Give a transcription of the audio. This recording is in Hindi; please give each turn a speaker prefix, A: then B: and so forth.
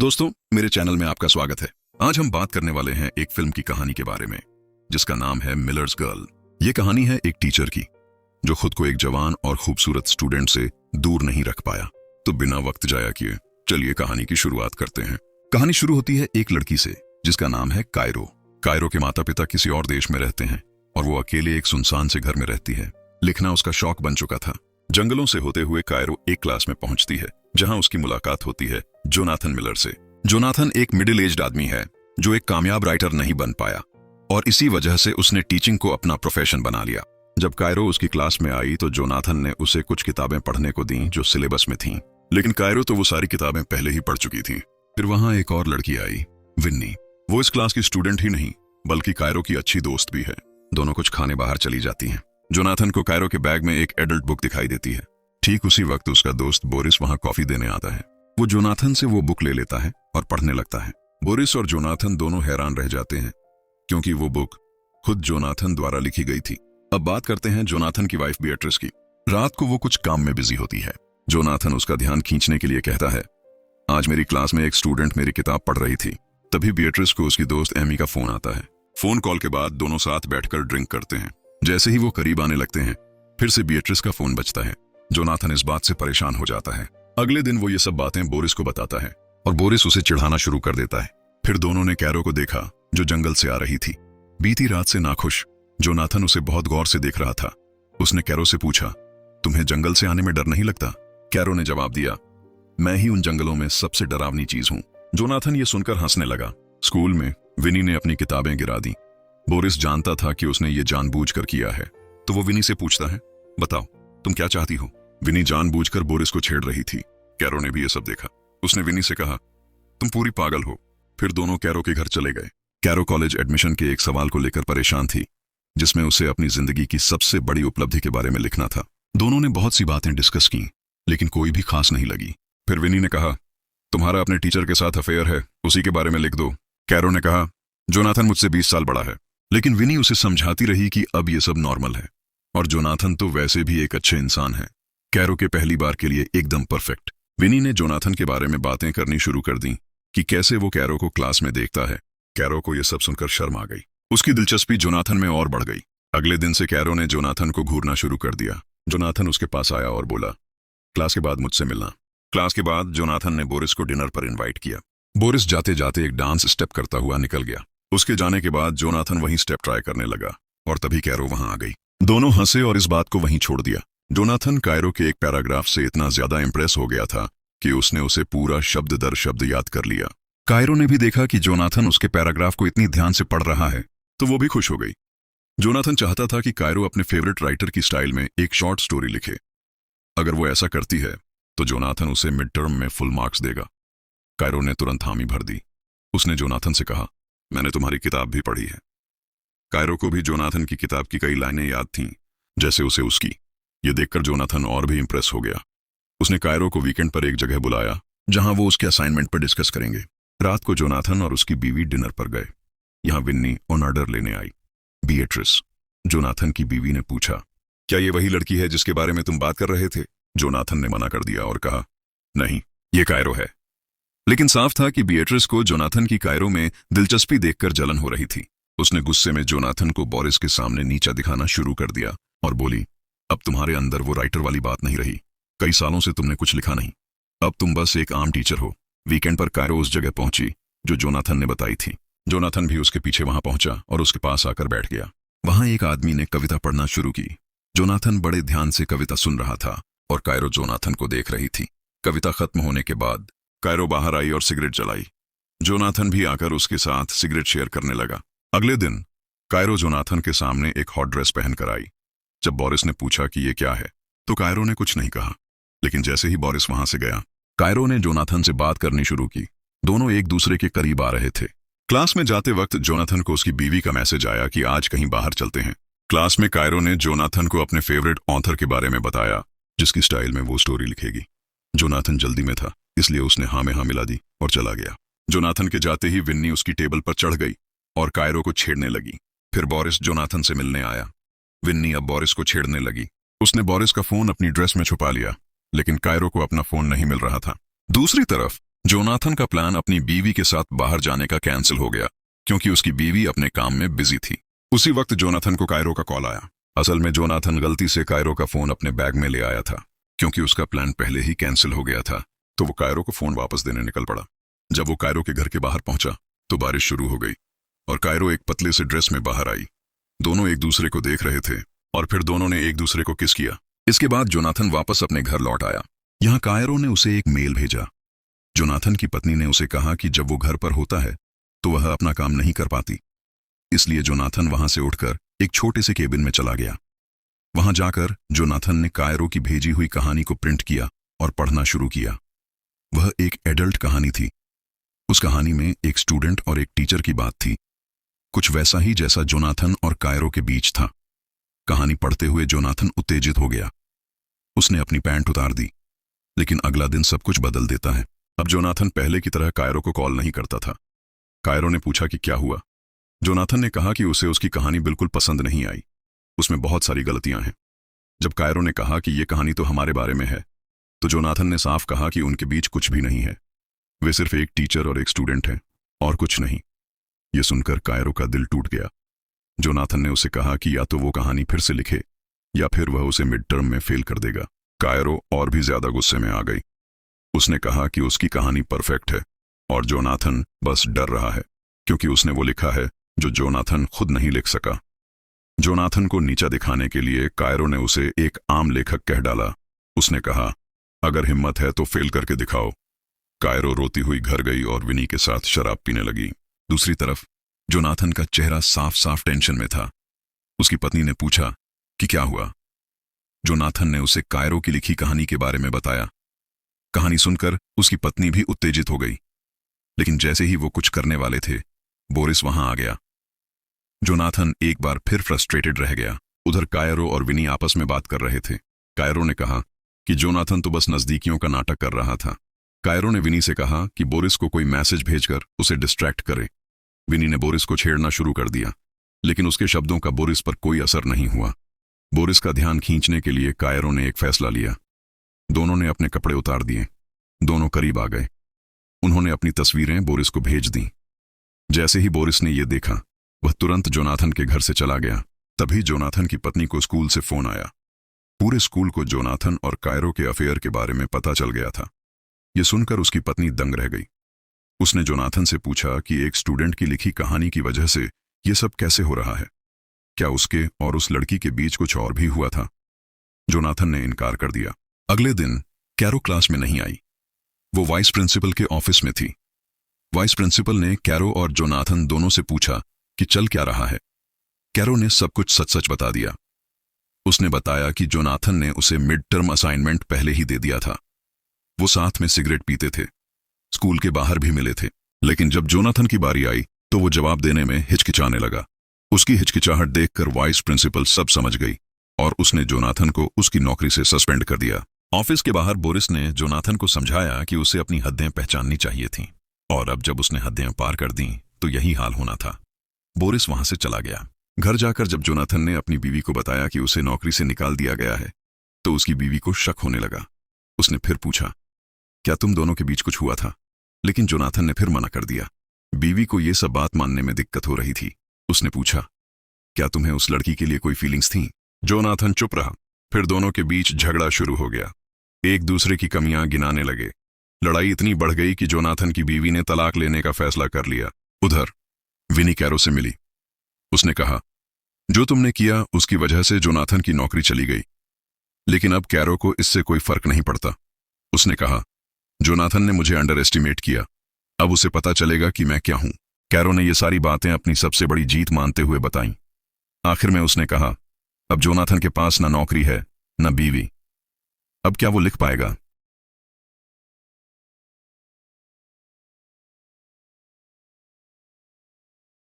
A: दोस्तों, मेरे चैनल में आपका स्वागत है। आज हम बात करने वाले हैं एक फिल्म की कहानी के बारे में जिसका नाम है मिलर्स गर्ल। ये कहानी है एक टीचर की जो खुद को एक जवान और खूबसूरत स्टूडेंट से दूर नहीं रख पाया। तो बिना वक्त जाया किए चलिए कहानी की शुरुआत करते हैं। कहानी शुरू होती है एक लड़की से जिसका नाम है कायरो। कायरो के माता पिता किसी और देश में रहते हैं और वो अकेले एक सुनसान से घर में रहती है। लिखना उसका शौक बन चुका था। जंगलों से होते हुए कायरो एक क्लास में पहुंचती है जहां उसकी मुलाकात होती है जोनाथन मिलर से। जोनाथन एक मिडिल एज्ड आदमी है जो एक कामयाब राइटर नहीं बन पाया और इसी वजह से उसने टीचिंग को अपना प्रोफेशन बना लिया। जब कायरो उसकी क्लास में आई तो जोनाथन ने उसे कुछ किताबें पढ़ने को दी जो सिलेबस में थीं, लेकिन कायरो तो वो सारी किताबें पहले ही पढ़ चुकी थी। फिर वहां एक और लड़की आई, विन्नी। वो इस क्लास की स्टूडेंट ही नहीं बल्कि कायरो की अच्छी दोस्त भी है। दोनों कुछ खाने बाहर चली जाती हैं। जोनाथन को कायरो के बैग में एक एडल्ट बुक दिखाई देती है। ठीक उसी वक्त उसका दोस्त बोरिस वहां कॉफी देने आता है। वो जोनाथन से वो बुक ले लेता है और पढ़ने लगता है। बोरिस और जोनाथन दोनों हैरान रह जाते हैं क्योंकि वो बुक खुद जोनाथन द्वारा लिखी गई थी। अब बात करते हैं जोनाथन की वाइफ बिएट्रिस की। रात को वो कुछ काम में बिजी होती है। जोनाथन उसका ध्यान खींचने के लिए कहता है, आज मेरी क्लास में एक स्टूडेंट मेरी किताब पढ़ रही थी। तभी बिएट्रिस को उसकी दोस्त एमी का फोन आता है। फोन कॉल के बाद दोनों साथ बैठकर ड्रिंक करते हैं। जैसे ही वो करीब आने लगते हैं फिर से बिएट्रिस का फोन बजता है। जोनाथन इस बात से परेशान हो जाता है। अगले दिन वो ये सब बातें बोरिस को बताता है और बोरिस उसे चिढ़ाना शुरू कर देता है। फिर दोनों ने कैरो को देखा जो जंगल से आ रही थी। बीती रात से नाखुश जोनाथन उसे बहुत गौर से देख रहा था। उसने कैरो से पूछा, तुम्हें जंगल से आने में डर नहीं लगता? कैरो ने जवाब दिया, मैं ही उन जंगलों में सबसे डरावनी चीज हूं। जोनाथन ये सुनकर हंसने लगा। स्कूल में विनी ने अपनी किताबें गिरा दी। बोरिस जानता था कि उसने ये जानबूझकर किया है, तो वो विनी से पूछता है, बताओ तुम क्या चाहती हो? विनी जानबूझकर बोरिस को छेड़ रही थी। कैरो ने भी ये सब देखा। उसने विनी से कहा, तुम पूरी पागल हो। फिर दोनों कैरो के घर चले गए। कैरो कॉलेज एडमिशन के एक सवाल को लेकर परेशान थी जिसमें उसे अपनी जिंदगी की सबसे बड़ी उपलब्धि के बारे में लिखना था। दोनों ने बहुत सी बातें डिस्कस की लेकिन कोई भी खास नहीं लगी। फिर विनी ने कहा, तुम्हारा अपने टीचर के साथ अफेयर है, उसी के बारे में लिख दो। कैरो ने कहा, जोनाथन मुझसे 20 साल बड़ा है। लेकिन विनी उसे समझाती रही कि अब ये सब नॉर्मल है और जोनाथन तो वैसे भी एक अच्छे इंसान है। कैरो के पहली बार के लिए एकदम परफेक्ट। विनी ने जोनाथन के बारे में बातें करनी शुरू कर दी कि कैसे वो कैरो को क्लास में देखता है। कैरो को यह सब सुनकर शर्म आ गई। उसकी दिलचस्पी जोनाथन में और बढ़ गई। अगले दिन से कैरो ने जोनाथन को घूरना शुरू कर दिया। जोनाथन उसके पास आया और बोला, क्लास के बाद मुझसे मिलना। क्लास के बाद जोनाथन ने बोरिस को डिनर पर इन्वाइट किया। बोरिस जाते जाते एक डांस स्टेप करता हुआ निकल गया। उसके जाने के बाद जोनाथन वही स्टेप ट्राई करने लगा और तभी कैरो वहां आ गई। दोनों हंसे और इस बात को वहीं छोड़ दिया। जोनाथन कायरो के एक पैराग्राफ से इतना ज्यादा इंप्रेस हो गया था कि उसने उसे पूरा शब्द दर शब्द याद कर लिया। कायरो ने भी देखा कि जोनाथन उसके पैराग्राफ को इतनी ध्यान से पढ़ रहा है तो वो भी खुश हो गई। जोनाथन चाहता था कि कायरो अपने फेवरेट राइटर की स्टाइल में एक शॉर्ट स्टोरी लिखे। अगर वो ऐसा करती है तो जोनाथन उसे मिड टर्म में फुल मार्क्स देगा। कायरो ने तुरंत हामी भर दी। उसने जोनाथन से कहा, मैंने तुम्हारी किताब भी पढ़ी है। कायरो को भी जोनाथन की किताब की कई लाइनें याद थीं जैसे उसे उसकी। ये देखकर जोनाथन और भी इंप्रेस हो गया। उसने कायरो को वीकेंड पर एक जगह बुलाया जहां वो उसके असाइनमेंट पर डिस्कस करेंगे। रात को जोनाथन और उसकी बीवी डिनर पर गए। यहां विन्नी ऑर्डर लेने आई। बिएट्रिस, जोनाथन की बीवी ने पूछा, क्या ये वही लड़की है जिसके बारे में तुम बात कर रहे थे? जोनाथन ने मना कर दिया और कहा, नहीं, ये कायरो है। लेकिन साफ था कि बिएट्रिस को जोनाथन की कायरो में दिलचस्पी देखकर जलन हो रही थी। उसने गुस्से में जोनाथन को बोरिस के सामने नीचा दिखाना शुरू कर दिया और बोली, अब तुम्हारे अंदर वो राइटर वाली बात नहीं रही। कई सालों से तुमने कुछ लिखा नहीं। अब तुम बस एक आम टीचर हो। वीकेंड पर कायरो उस जगह पहुंची जो जोनाथन ने बताई थी। जोनाथन भी उसके पीछे वहां पहुंचा और उसके पास आकर बैठ गया। वहां एक आदमी ने कविता पढ़ना शुरू की। जोनाथन बड़े ध्यान से कविता सुन रहा था और कायरो जोनाथन को देख रही थी। कविता खत्म होने के बाद कायरो बाहर आई और सिगरेट जलाई। जोनाथन भी आकर उसके साथ सिगरेट शेयर करने लगा। अगले दिन कायरो जोनाथन के सामने एक हॉट ड्रेस पहनकर आई। जब बोरिस ने पूछा कि ये क्या है तो कायरो ने कुछ नहीं कहा। लेकिन जैसे ही बोरिस वहां से गया कायरो ने जोनाथन से बात करनी शुरू की। दोनों एक दूसरे के करीब आ रहे थे। क्लास में जाते वक्त जोनाथन को उसकी बीवी का मैसेज आया कि आज कहीं बाहर चलते हैं। क्लास में कायरो ने जोनाथन को अपने फेवरेट ऑथर के बारे में बताया जिसकी स्टाइल में वो स्टोरी लिखेगी। जोनाथन जल्दी में था इसलिए उसने हाँ में हाँ मिला दी और चला गया। जोनाथन के जाते ही विन्नी उसकी टेबल पर चढ़ गई और कायरो को छेड़ने लगी। फिर बोरिस जोनाथन से मिलने आया। विन्नी अब बोरिस को छेड़ने लगी। उसने बोरिस का फोन अपनी ड्रेस में छुपा लिया लेकिन कायरो को अपना फोन नहीं मिल रहा था। दूसरी तरफ जोनाथन का प्लान अपनी बीवी के साथ बाहर जाने का कैंसिल हो गया क्योंकि उसकी बीवी अपने काम में बिजी थी। उसी वक्त जोनाथन को कायरो का कॉल आया। असल में जोनाथन गलती से कायरो का फोन अपने बैग में ले आया था। क्योंकि उसका प्लान पहले ही कैंसिल हो गया था तो वो कायरो को फोन वापस देने निकल पड़ा। जब वो कायरो के घर के बाहर पहुंचा तो बारिश शुरू हो गई और कायरो एक पतले से ड्रेस में बाहर आई। दोनों एक दूसरे को देख रहे थे और फिर दोनों ने एक दूसरे को किस किया। इसके बाद जोनाथन वापस अपने घर लौट आया। यहाँ कायरो ने उसे एक मेल भेजा। जोनाथन की पत्नी ने उसे कहा कि जब वो घर पर होता है तो वह अपना काम नहीं कर पाती, इसलिए जोनाथन वहां से उठकर एक छोटे से केबिन में चला गया। वहां जाकर जोनाथन ने कायरो की भेजी हुई कहानी को प्रिंट किया और पढ़ना शुरू किया। वह एक एडल्ट कहानी थी। उस कहानी में एक स्टूडेंट और एक टीचर की बात थी, कुछ वैसा ही जैसा जोनाथन और कायरो के बीच था। कहानी पढ़ते हुए जोनाथन उत्तेजित हो गया। उसने अपनी पैंट उतार दी। लेकिन अगला दिन सब कुछ बदल देता है। अब जोनाथन पहले की तरह कायरो को कॉल नहीं करता था। कायरो ने पूछा कि क्या हुआ। जोनाथन ने कहा कि उसे उसकी कहानी बिल्कुल पसंद नहीं आई, उसमें बहुत सारी गलतियां हैं। जब कायरो ने कहा कि यह कहानी तो हमारे बारे में है तो जोनाथन ने साफ कहा कि उनके बीच कुछ भी नहीं है, वे सिर्फ एक टीचर और एक स्टूडेंट हैं और कुछ नहीं। यह सुनकर कायरो का दिल टूट गया। जोनाथन ने उसे कहा कि या तो वो कहानी फिर से लिखे या फिर वह उसे मिड टर्म में फेल कर देगा। कायरो और भी ज्यादा गुस्से में आ गई। उसने कहा कि उसकी कहानी परफेक्ट है और जोनाथन बस डर रहा है क्योंकि उसने वो लिखा है जो जोनाथन खुद नहीं लिख सका। जोनाथन को नीचा दिखाने के लिए कायरो ने उसे एक आम लेखक कह डाला। उसने कहा, अगर हिम्मत है तो फेल करके दिखाओ। कायरो रोती हुई घर गई और विनी के साथ शराब पीने लगी। दूसरी तरफ जोनाथन का चेहरा साफ साफ टेंशन में था। उसकी पत्नी ने पूछा कि क्या हुआ। जोनाथन ने उसे कायरो की लिखी कहानी के बारे में बताया। कहानी सुनकर उसकी पत्नी भी उत्तेजित हो गई। लेकिन जैसे ही वो कुछ करने वाले थे, बोरिस वहां आ गया। जोनाथन एक बार फिर फ्रस्ट्रेटेड रह गया। उधर कायरो और विनी आपस में बात कर रहे थे। कायरो ने कहा कि जोनाथन तो बस नजदीकियों का नाटक कर रहा था। कायरो ने विनी से कहा कि बोरिस को कोई मैसेज भेजकर उसे डिस्ट्रैक्ट करे। विनी ने बोरिस को छेड़ना शुरू कर दिया, लेकिन उसके शब्दों का बोरिस पर कोई असर नहीं हुआ। बोरिस का ध्यान खींचने के लिए कायरो ने एक फैसला लिया। दोनों ने अपने कपड़े उतार दिए। दोनों करीब आ गए। उन्होंने अपनी तस्वीरें बोरिस को भेज दी। जैसे ही बोरिस ने यह देखा, वह तुरंत जोनाथन के घर से चला गया। तभी जोनाथन की पत्नी को स्कूल से फोन आया। पूरे स्कूल को जोनाथन और कायरो के अफेयर के बारे में पता चल गया था। यह सुनकर उसकी पत्नी दंग रह गई। उसने जोनाथन से पूछा कि एक स्टूडेंट की लिखी कहानी की वजह से यह सब कैसे हो रहा है। क्या उसके और उस लड़की के बीच कुछ और भी हुआ था? जोनाथन ने इनकार कर दिया। अगले दिन कैरो क्लास में नहीं आई। वो वाइस प्रिंसिपल के ऑफिस में थी। वाइस प्रिंसिपल ने कैरो और जोनाथन दोनों से पूछा कि चल क्या रहा है। कैरो ने सब कुछ सच सच बता दिया। उसने बताया कि जोनाथन ने उसे मिड टर्म असाइनमेंट पहले ही दे दिया था। वो साथ में सिगरेट पीते थे, स्कूल के बाहर भी मिले थे। लेकिन जब जोनाथन की बारी आई तो वो जवाब देने में हिचकिचाने लगा। उसकी हिचकिचाहट देखकर वाइस प्रिंसिपल सब समझ गई और उसने जोनाथन को उसकी नौकरी से सस्पेंड कर दिया। ऑफिस के बाहर बोरिस ने जोनाथन को समझाया कि उसे अपनी हदें पहचाननी चाहिए थीं, और अब जब उसने हदें पार कर दी तो यही हाल होना था। बोरिस वहां से चला गया। घर जाकर जब जोनाथन ने अपनी बीवी को बताया कि उसे नौकरी से निकाल दिया गया है तो उसकी बीवी को शक होने लगा। उसने फिर पूछा, क्या तुम दोनों के बीच कुछ हुआ था? लेकिन जोनाथन ने फिर मना कर दिया। बीवी को यह सब बात मानने में दिक्कत हो रही थी। उसने पूछा, क्या तुम्हें उस लड़की के लिए कोई फीलिंग्स थी? जोनाथन चुप रहा। फिर दोनों के बीच झगड़ा शुरू हो गया। एक दूसरे की कमियां गिनाने लगे। लड़ाई इतनी बढ़ गई कि जोनाथन की बीवी ने तलाक लेने का फैसला कर लिया। उधर विनी कैरो से मिली। उसने कहा, जो तुमने किया उसकी वजह से जोनाथन की नौकरी चली गई, लेकिन अब कैरो को इससे कोई फर्क नहीं पड़ता। उसने कहा, जोनाथन ने मुझे अंडर एस्टिमेट किया, अब उसे पता चलेगा कि मैं क्या हूं। कैरो ने ये सारी बातें अपनी सबसे बड़ी जीत मानते हुए बताईं। आखिर में उसने कहा, अब जोनाथन के पास ना नौकरी है ना बीवी। अब क्या वो लिख पाएगा?